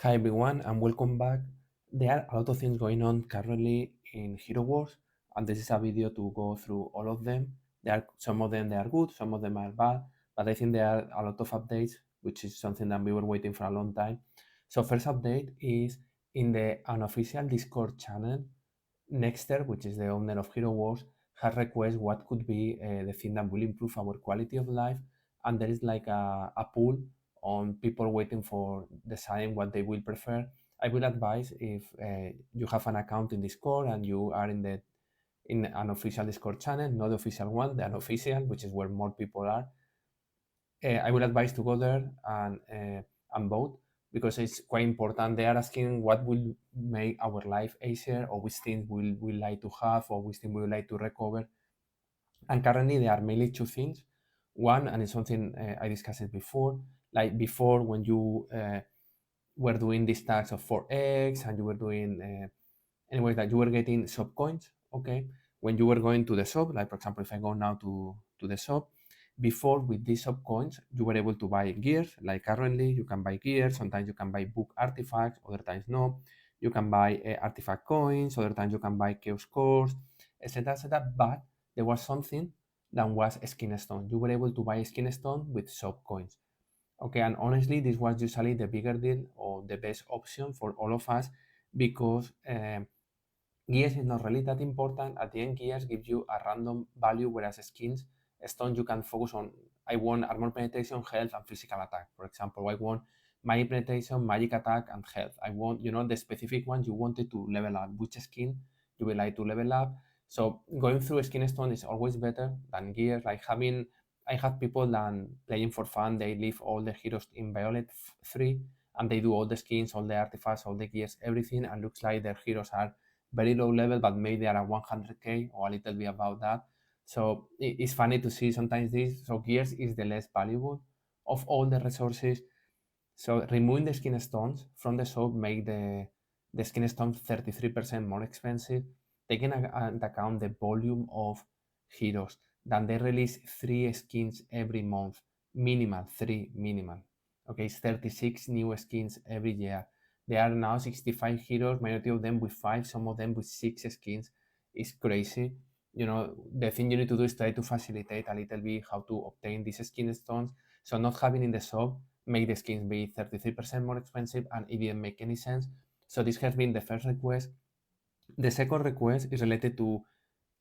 Hi everyone and welcome back. There are a lot of things going on currently in Hero Wars, and this is a video to go through all of them. Some of them they are good, some of them are bad, but I think there are a lot of updates, which is something that we were waiting for a long time. So first update is in the unofficial Discord channel. Nexter, which is the owner of Hero Wars, has requested what could be the thing that will improve our quality of life, and there is like a pool on people waiting for deciding what they will prefer. I will advise if you have an account in Discord and you are in an official Discord channel, not the official one, the unofficial, which is where more people are. I will advise to go there and vote because it's quite important. They are asking what will make our life easier, or which things we like to have, or which things we would like to recover. And currently, there are mainly two things. One, and it's something I discussed it before, like before when you were doing these tasks of 4x and you were doing anyways that you were getting shop coins. Okay, when you were going to the shop, like for example, if I go now to the shop, before with these shop coins you were able to buy gears. Like currently you can buy gears, sometimes you can buy book artifacts, other times no. You can buy artifact coins, other times you can buy chaos cores, etc, etc. But there was something that was skin stone. You were able to buy skin stone with shop coins. Okay, and honestly, this was usually the bigger deal or the best option for all of us because gears is not really that important. At the end, gears give you a random value, whereas skins, stones, you can focus on. I want armor penetration, health, and physical attack. For example, I want magic penetration, magic attack, and health. I want, the specific ones you wanted to level up. Which skin you would like to level up? So going through skin stone is always better than gears. Like I have people that playing for fun. They leave all the heroes in Violet 3, and they do all the skins, all the artifacts, all the gears, everything, and looks like their heroes are very low level, but maybe they are at 100k or a little bit about that. So it's funny to see sometimes this. So gears is the less valuable of all the resources. So removing the skin stones from the shop make the skin stones 33% more expensive, taking into account the volume of heroes. Then they release 3 skins every month, minimal, 3 minimal. Okay, it's 36 new skins every year. There are now 65 heroes, majority of them with 5, some of them with 6 skins. It's crazy. The thing you need to do is try to facilitate a little bit how to obtain these skin stones. So not having in the shop make the skins be 33% more expensive, and it didn't make any sense. So this has been the first request. The second request is related to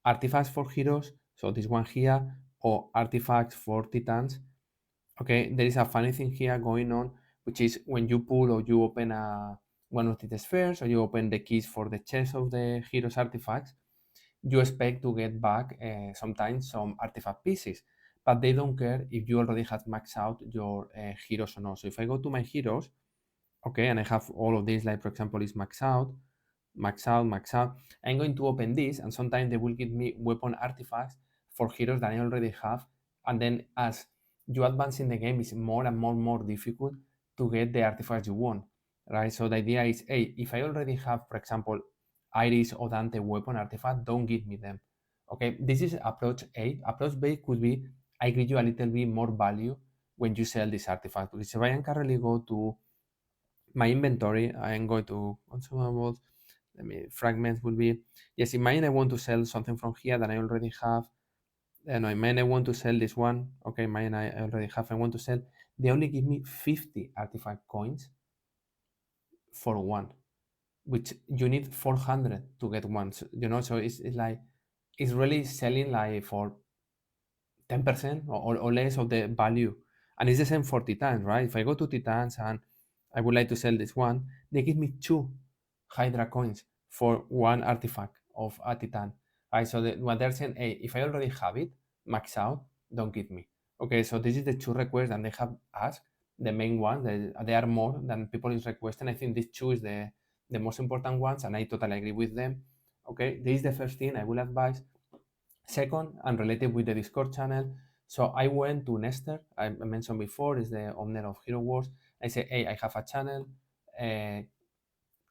artifacts for heroes. So this one here, or artifacts for titans. Okay, there is a funny thing here going on, which is when you pull or you open one of the spheres, or you open the keys for the chest of the heroes artifacts, you expect to get back sometimes some artifact pieces, but they don't care if you already have maxed out your heroes or not. So if I go to my heroes, okay, and I have all of these, like for example, is max out, max out, max out, I'm going to open this, and sometimes they will give me weapon artifacts for heroes that I already have, and then as you advance in the game, it's more and more difficult to get the artifacts you want, right? So the idea is, hey, if I already have, for example, Iris or Dante weapon artifact, don't give me them. Okay, this is approach A. Approach B could be I give you a little bit more value when you sell this artifact. Because if I can currently go to my inventory, I am going to consumables. Let me fragments will be, yes, in mine I want to sell something from here that I already have. No, in mine I want to sell this one. Okay, mine I already have. I want to sell. They only give me 50 artifact coins for one, which you need 400 to get one. So it's like it's really selling like for 10% or less of the value. And it's the same for Titans, right? If I go to Titans and I would like to sell this one, they give me 2 Hydra coins for one artifact of a Titan. Right? So what they're saying, hey, if I already have it, max out, don't give me. Okay, so this is the 2 requests that they have asked, the main ones. They are more than people is requesting. I think these 2 is the most important ones, and I totally agree with them. Okay, this is the first thing I will advise. Second, and related with the Discord channel, so I went to Nestor, I mentioned before, is the owner of Hero Wars. I said, hey, I have a channel. Uh,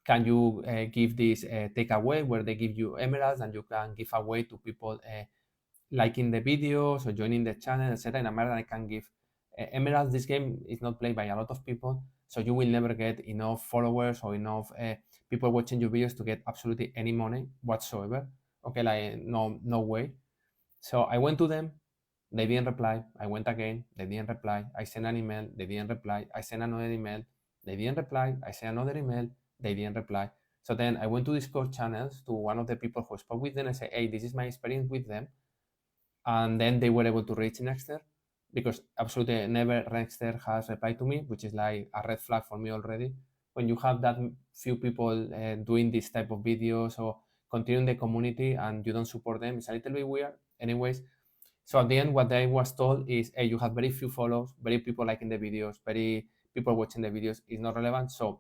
can you give this takeaway where they give you emeralds and you can give away to people liking the videos or joining the channel, etc. In a manner that I can give emeralds. This game is not played by a lot of people, So you will never get enough followers or enough people watching your videos to get absolutely any money whatsoever. Okay, like no way. So I went to them, they didn't reply. I went again, they didn't reply. I sent an email, they didn't reply. I sent another email, they didn't reply. I sent another email, they didn't reply. So then I went to Discord channels to one of the people who spoke with them and said, hey, this is my experience with them. And then they were able to reach Nexter, because absolutely never Nexter has replied to me, which is like a red flag for me already. When you have that few people doing this type of videos or continuing the community and you don't support them, it's a little bit weird. Anyways, so at the end, what I was told is, hey, you have very few follows, very people liking the videos, very people watching the videos is not relevant. So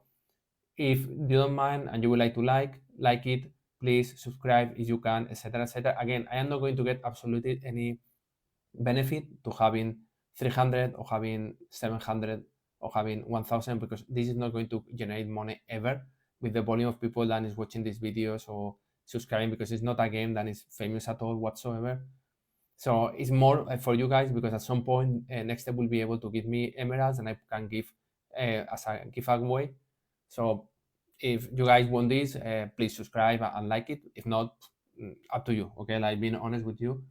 if you don't mind and you would like to like it, please subscribe if you can, etc., etc. Again, I am not going to get absolutely any benefit to having 300 or having 700 or having 1000, because this is not going to generate money ever with the volume of people that is watching these videos or subscribing, because it's not a game that is famous at all whatsoever. So it's more for you guys, because at some point next step will be able to give me emeralds and I can give as a giveaway. So if you guys want this, please subscribe and like it. If not, up to you. Okay, like being honest with you.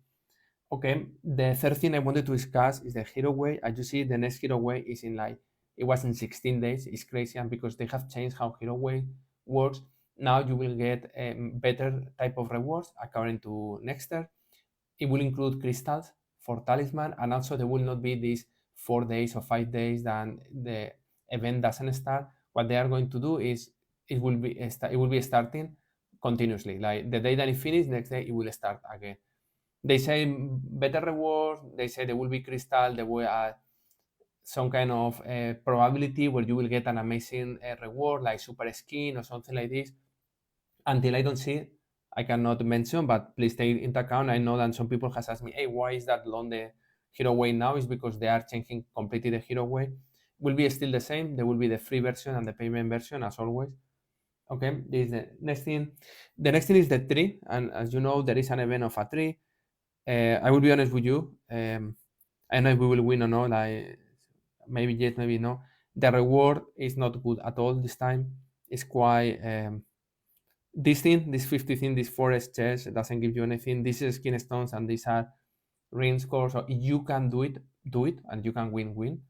Okay, the third thing I wanted to discuss is the hero way. As you see, the next hero way is in like, it was in 16 days. It's crazy, and because they have changed how hero way works, now you will get better type of rewards according to Nexter. It will include crystals for talisman, and also there will not be these 4 days or 5 days that the event doesn't start. What they are going to do is it will be starting continuously. Like the day that it finishes, next day it will start again. They say better rewards. They say there will be crystal. There will some kind of probability where you will get an amazing reward like super skin or something like this. Until I don't see it, I cannot mention, but please take into account. I know that some people has asked me, hey, why is that long the hero way now? Is because they are changing completely the hero way. Will be still the same. There will be the free version and the payment version as always. Okay, this is the next thing. The next thing is the tree, and as you know, there is an event of a tree. I will be honest with you. I don't know if we will win or not. Like maybe yes, maybe no. The reward is not good at all this time. It's quite this thing, this 50 thing, this forest chest doesn't give you anything. These are skin stones and these are ring scores. So if you can do it, and you can win.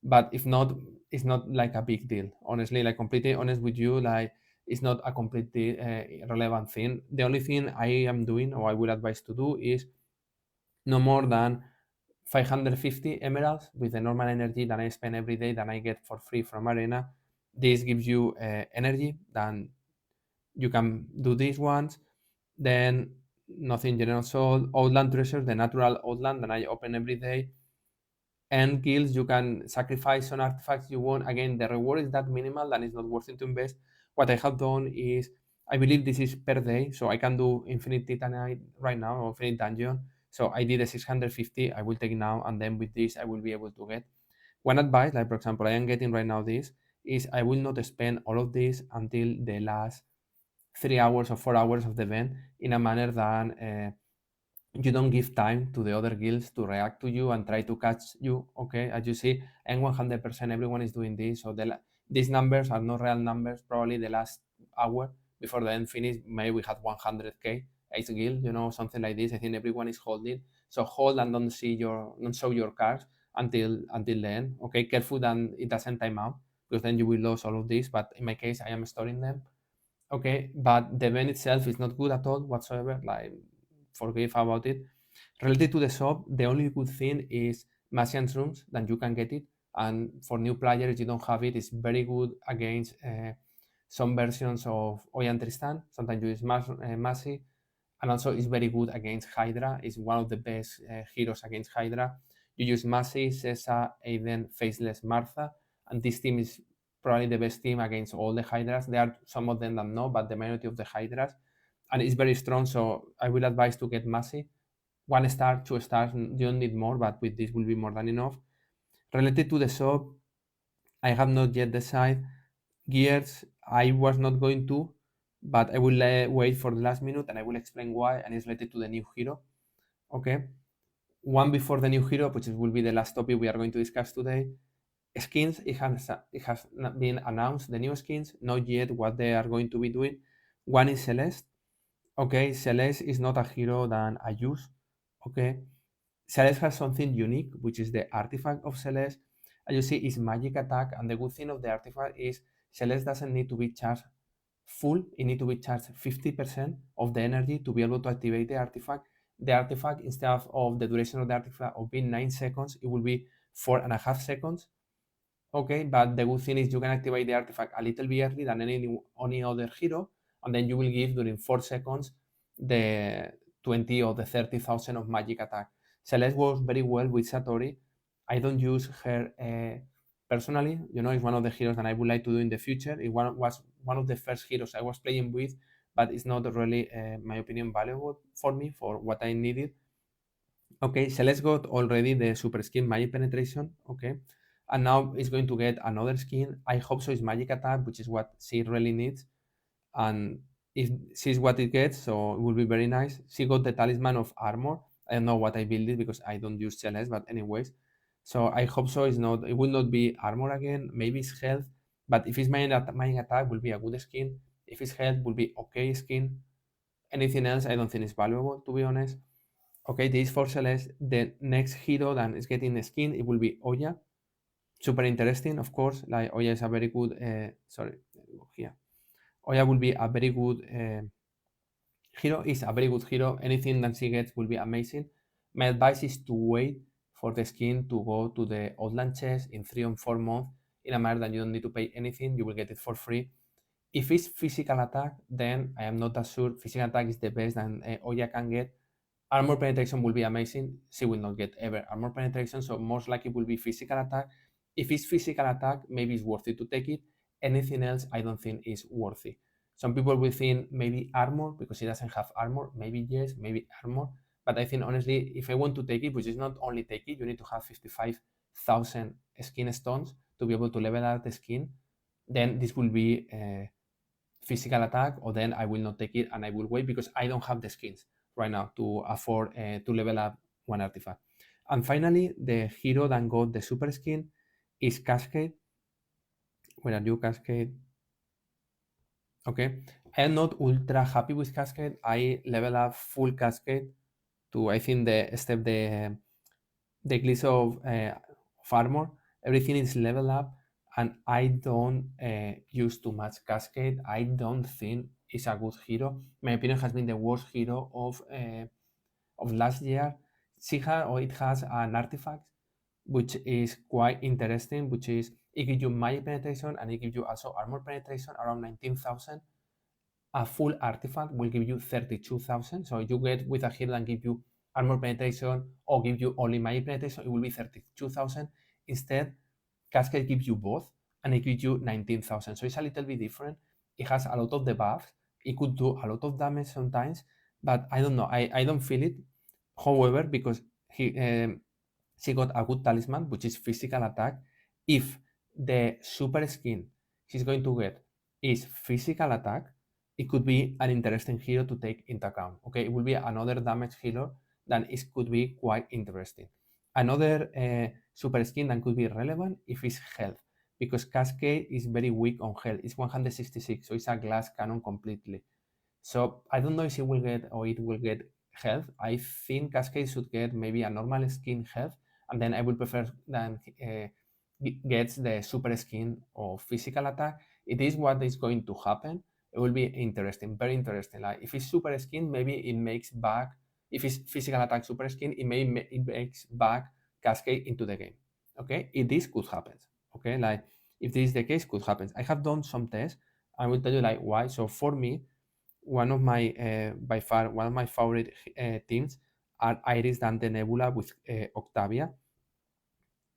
But if not, it's not like a big deal. Honestly, like completely honest with you, like it's not a completely relevant thing. The only thing I am doing, or I would advise to do, is no more than 550 emeralds with the normal energy that I spend every day that I get for free from Arena. This gives you energy, then you can do these ones. Then nothing general soul, outland treasures, the natural outland that I open every day. And kills, you can sacrifice some artifacts you want. Again, the reward is that minimal that it's not worth it to invest. What I have done is, I believe this is per day, so I can do infinite titanite right now or infinite dungeon. So I did a 650. I will take it now, and then with this I will be able to get one advice. Like for example, I am getting right now this is I will not spend all of this until the last 3 hours or 4 hours of the event in a manner that you don't give time to the other guilds to react to you and try to catch you. Okay, as you see, and 100% everyone is doing this. So these numbers are not real numbers. Probably the last hour before the end finish, maybe we had 100k each guild, something like this. I think everyone is holding. So hold and don't show your cards until the end. Okay, careful that it doesn't time out, because then you will lose all of this. But in my case, I am storing them. Okay, but the event itself is not good at all whatsoever. Like, forgive about it. Related to the shop, the only good thing is Masian's rooms, that you can get it. And for new players, you don't have it. It's very good against some versions of Oyan Tristan. Sometimes you use Masi. And also it's very good against Hydra. It's one of the best heroes against Hydra. You use Masi, Sessa, Aiden, Faceless, Martha. And this team is probably the best team against all the Hydras. There are some of them that know, but the majority of the Hydras. And it's very strong, so I will advise to get Masi. 1 star, 2 stars, you don't need more, but with this will be more than enough. Related to the shop, I have not yet decided. Gears, I was not going to, but I will wait for the last minute and I will explain why, and it's related to the new hero. Okay. One before the new hero, which will be the last topic we are going to discuss today. skins, it has not been announced, the new skins, not yet what they are going to be doing. One is Celeste. Okay, Celeste is not a hero than I use. Okay, Celeste has something unique, which is the artifact of Celeste. As you see, it's magic attack, and the good thing of the artifact is Celeste doesn't need to be charged full. It needs to be charged 50% of the energy to be able to activate the artifact. The artifact, instead of the duration of the artifact of being 9 seconds, it will be 4.5 seconds. Okay, but the good thing is you can activate the artifact a little bit early than any other hero, and then you will give during 4 seconds the 20 or the 30,000 of magic attack. Celeste works very well with Satori. I don't use her personally. It's one of the heroes that I would like to do in the future. Was one of the first heroes I was playing with, but it's not really, my opinion, valuable for me for what I needed. Okay, Celeste got already the super skin magic penetration. Okay, and now it's going to get another skin. I hope so. It's magic attack, which is what she really needs. And if she's what it gets, so it will be very nice. She got the talisman of armor. I don't know what I build it because I don't use Celeste, but anyways. So I hope so. It will not be armor again. Maybe it's health, but if it's magic attack, will be a good skin. If it's health, will be okay skin. Anything else, I don't think is valuable, to be honest. Okay, this for Celeste. The next hero that is getting the skin, it will be Oya. Super interesting, of course. Like Oya is a very good. Sorry, here. Oya will be a very good hero. Is a very good hero. Anything that she gets will be amazing. My advice is to wait for the skin to go to the Outland chest in 3 or 4 months. In a manner that you don't need to pay anything, you will get it for free. If it's physical attack, then I am not that sure. Physical attack is the best that Oya can get. Armor penetration will be amazing. She will not get ever armor penetration, so most likely it will be physical attack. If it's physical attack, maybe it's worth it to take it. Anything else, I don't think is worthy. Some people will think maybe armor because it doesn't have armor. Maybe yes, maybe armor. But I think honestly, if I want to take it, which is not only take it, you need to have 55,000 skin stones to be able to level up the skin. Then this will be physical attack, or then I will not take it and I will wait because I don't have the skins right now to afford to level up one artifact. And finally, the hero that got the super skin is Cascade. Where are you, Cascade? Okay, I am not ultra happy with Cascade. I level up full Cascade to, I think, the glitch of armor. Everything is level up, and I don't use too much Cascade. I don't think it's a good hero. My opinion has been the worst hero of last year. It has an artifact which is quite interesting, which is it gives you magic penetration and it gives you also armor penetration around 19,000. A full artifact will give you 32,000. So you get with a hero that give you armor penetration or give you only magic penetration, it will be 32,000. Instead, Cascade gives you both and it gives you 19,000. So it's a little bit different. It has a lot of debuffs. It could do a lot of damage sometimes, but I don't know. I don't feel it. However, because she got a good talisman, which is physical attack, if the super skin she's going to get is physical attack, it could be an interesting hero to take into account. Okay, it will be another damage hero that it could be quite interesting. Another super skin that could be relevant if it's health, because Cascade is very weak on health. It's 166, so it's a glass cannon completely. So I don't know if it will get health. I think Cascade should get maybe a normal skin health, and then I would prefer that gets the super skin of physical attack. It is what is going to happen. It will be interesting, very interesting. Like if it's super skin, maybe it makes back. If it's physical attack super skin, it makes back Cascade into the game. Okay, if this could happen. Okay, like if this is the case, could happen. I have done some tests. I will tell you like why. So for me, one of my by far one of my favorite teams are Iris, Dante, Nebula with Octavia.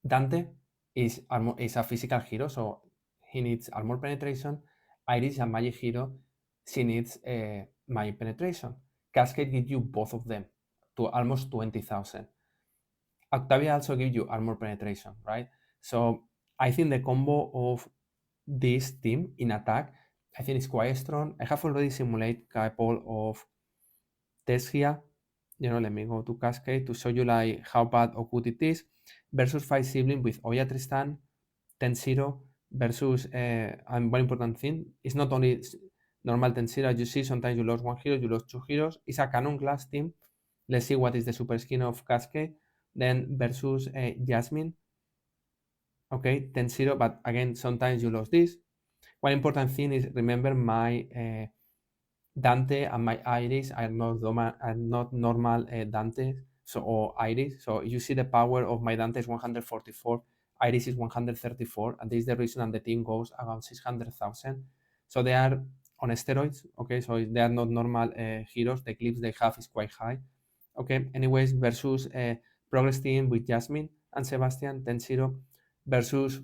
Dante is a physical hero, so he needs armor penetration. Iris is a magic hero, she needs magic penetration. Cascade gives you both of them to almost 20,000. Octavia also gives you armor penetration, right? So I think the combo of this team in attack, I think it's quite strong. I have already simulated a couple of tests here. Let me go to Cascade to show you like how bad or good it is. Versus 5 siblings with Oya Tristan. 10-0 versus a very important thing. It's not only normal 10-0, as you see, sometimes you lose one hero, you lose two heroes. It's a Canon Glass team. Let's see what is the super skin of Cascade. Then versus Jasmine. Okay, 10-0, but again, sometimes you lose this. One important thing is remember my Dante and my Iris are not normal Dante or Iris. So you see the power of my Dante is 144, Iris is 134, and this is the reason and the team goes around 600,000. So they are on steroids, okay? So they are not normal heroes. The clips they have is quite high. Okay, anyways, versus Progress team with Jasmine and Sebastian, 10-0, versus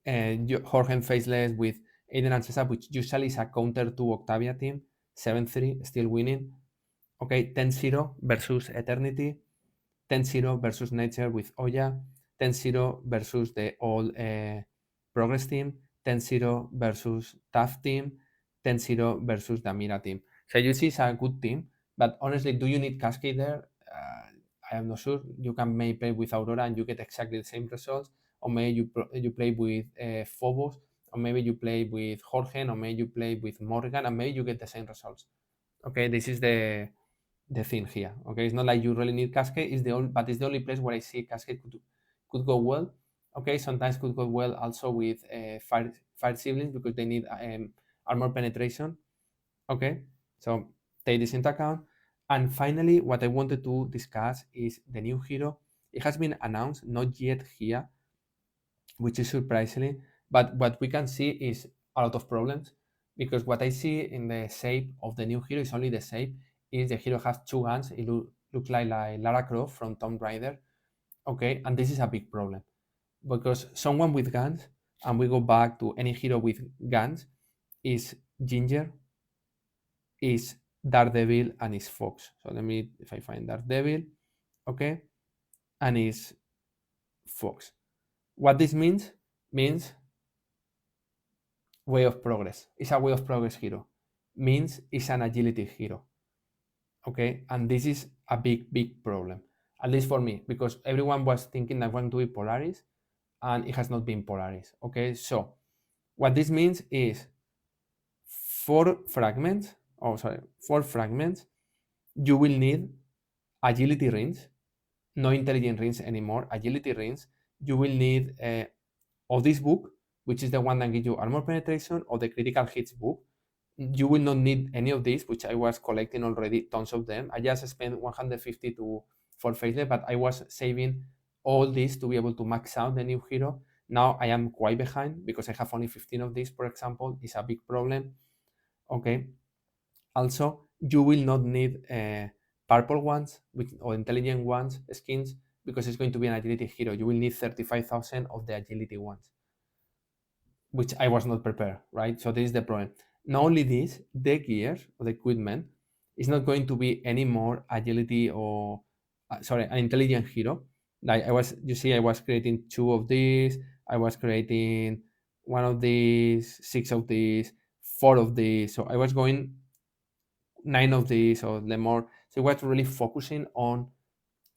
Jorge Faceless with Aiden and Cesar, which usually is a counter to Octavia team, 7-3, still winning. Okay, 10-0 versus Eternity, 10-0 versus Nature with Oya, 10-0 versus the all Progress team, 10-0 versus Tough team, 10-0 versus the Mira team. So you see it's a good team, but honestly, do you need Cascade there? I am not sure. You can maybe play with Aurora and you get exactly the same results, or maybe you play with Phobos, or maybe you play with Jorge, or maybe you play with Morgan, and maybe you get the same results. Okay, this is the thing here. Okay, it's not like you really need Cascade. But it's the only place where I see Cascade could go well. Okay, sometimes could go well also with fire siblings because they need armor penetration. Okay, so take this into account. And finally, what I wanted to discuss is the new hero. It has been announced, not yet here, which is surprisingly, but what we can see is a lot of problems because what I see in the shape of the new hero is only the shape. Is the hero has two guns. It looks like Lara Croft from Tomb Raider. Okay, and this is a big problem because someone with guns, and we go back to any hero with guns, is Ginger, is Daredevil, and is Fox. So let me, if I find Daredevil, okay, and is Fox. What this means way of progress. It's a way of progress hero. Means it's an agility hero. Okay, and this is a big problem, at least for me, because everyone was thinking that one to be Polaris, and it has not been Polaris. Okay, so what this means is 4 fragments. Oh, sorry, 4 fragments. You will need agility rings, no intelligent rings anymore. Agility rings. You will need of this book, which is the one that gives you armor penetration, or the critical hits book. You will not need any of these, which I was collecting already, tons of them. I just spent 150 for Faceless, but I was saving all these to be able to max out the new hero. Now I am quite behind because I have only 15 of these, for example. It's a big problem. Okay. Also, you will not need purple ones or intelligent ones skins because it's going to be an agility hero. You will need 35,000 of the agility ones, which I was not prepared, right? So this is the problem. Not only this, the gears or the equipment is not going to be any more agility or sorry, an intelligent hero. Like you see, I was creating 2 of these. I was creating 1 of these, 6 of these, 4 of these. So I was going 9 of these or the more. So I was really focusing on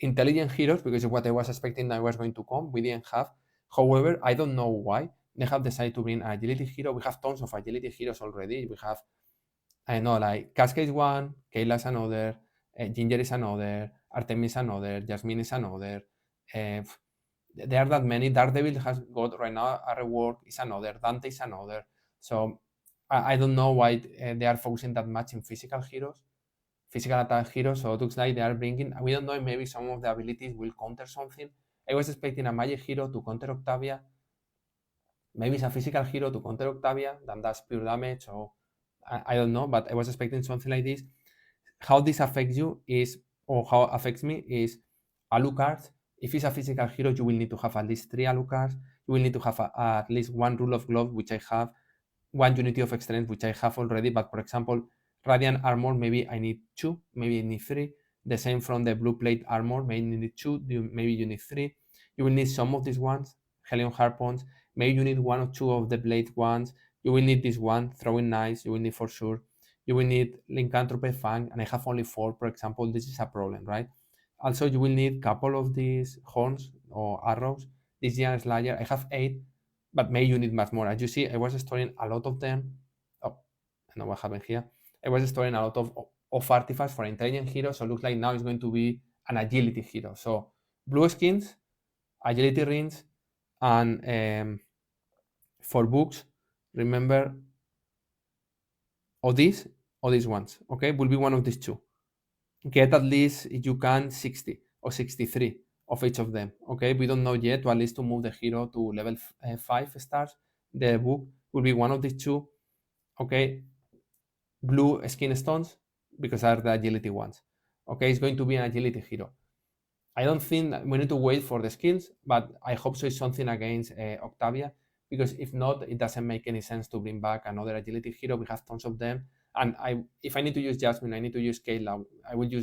intelligent heroes because of what I was expecting that was going to come. We didn't have. However, I don't know why they have decided to bring an agility hero. We have tons of agility heroes already. We have, I know, like Cascade is one, Kayla is another, Ginger is another, Artemis is another, Jasmine is another. There are that many. Daredevil has got right now a rework, is another. Dante is another. So I don't know why they are focusing that much in physical heroes, physical attack heroes. So it looks like they are bringing. We don't know if maybe some of the abilities will counter something. I was expecting a magic hero to counter Octavia. Maybe it's a physical hero to counter Octavia, then does pure damage. So I don't know, but I was expecting something like this. How this affects you is, or how affects me is Alucards. If it's a physical hero, you will need to have at least 3 Alucards. You will need to have at least 1 rule of glove, which I have, 1 unity of strength, which I have already. But for example, Radiant armor, maybe I need 2, maybe I need 3. The same from the blue plate armor, maybe you need 2, maybe you need 3. You will need some of these ones, Helium Harpoons. Maybe you need 1 or 2 of the blade ones. You will need this one, Throwing Knives, you will need for sure. You will need Lycanthrope Fang, and I have only 4, for example. This is a problem, right? Also, you will need a couple of these horns or arrows. this Giant Slayer. I have 8, but maybe you need much more. As you see, I was storing a lot of them. Oh, I know what happened here. I was storing a lot of artifacts for intelligent hero, so it looks like now it's going to be an agility hero. So blue skins, agility rings, and for books, remember, or these ones, okay, will be one of these two. Get at least, if you can, 60 or 63 of each of them, okay? We don't know yet, to at least to move the hero to level 5 stars. The book will be one of these two, okay? Blue skin stones, because are the agility ones, okay? It's going to be an agility hero. I don't think we need to wait for the skills, but I hope so it's something against Octavia, because if not, it doesn't make any sense to bring back another agility hero. We have tons of them, and if I need to use Jasmine, I need to use Kayla. I will use